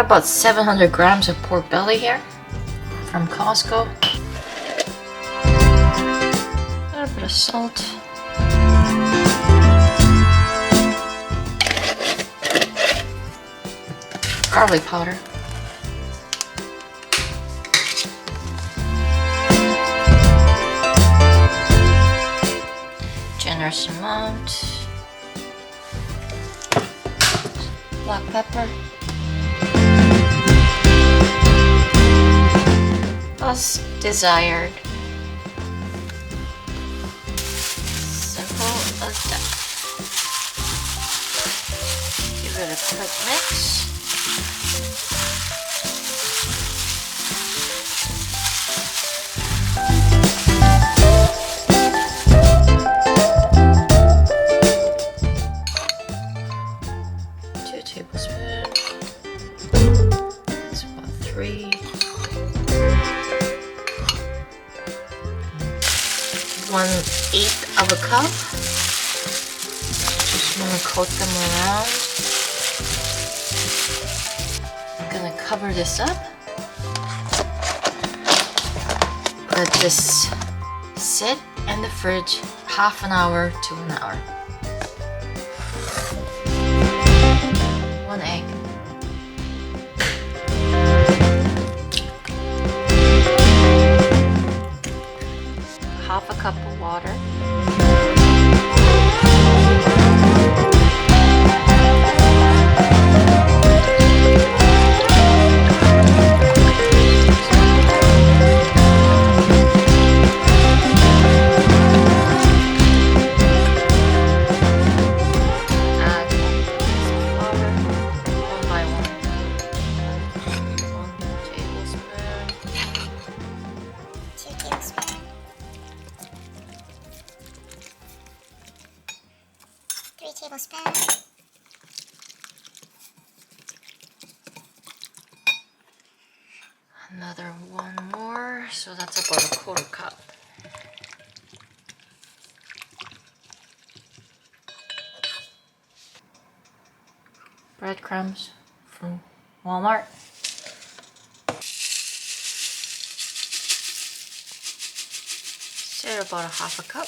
got about 700 grams of pork belly here from Costco. A little bit of salt. Garlic powder. Generous amount. Black pepper. As desired. Simple as that. Give it a quick mix. It's about 3. 1/8 of a cup. Just want to coat them around. I'm gonna cover this up. Let this sit in the fridge half an hour to an hour. 1 egg. Half a cup of water. Add some flour, one by one. 1 tablespoon. 2 tablespoons. 3 tablespoons. Another 1 more, so that's about a 1/4 cup. Breadcrumbs from Walmart. Say about a 1/2 cup.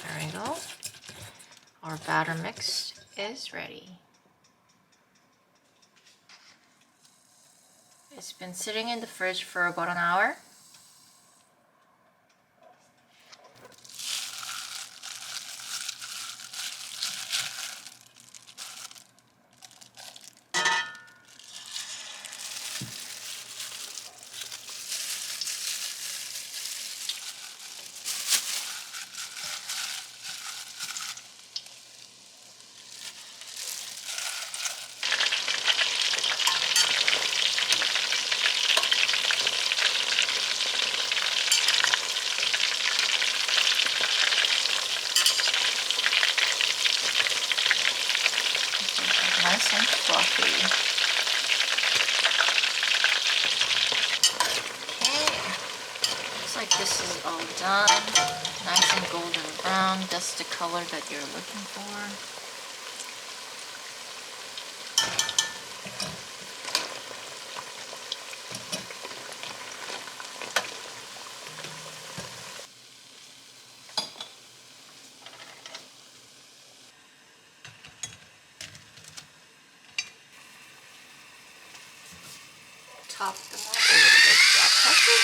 There we go. Our batter mix is ready. It's been sitting in the fridge for about an hour. Nice and fluffy. Okay, looks like this is all done. Nice and golden brown. That's the color that you're looking for. Top them up a little bit with black pepper.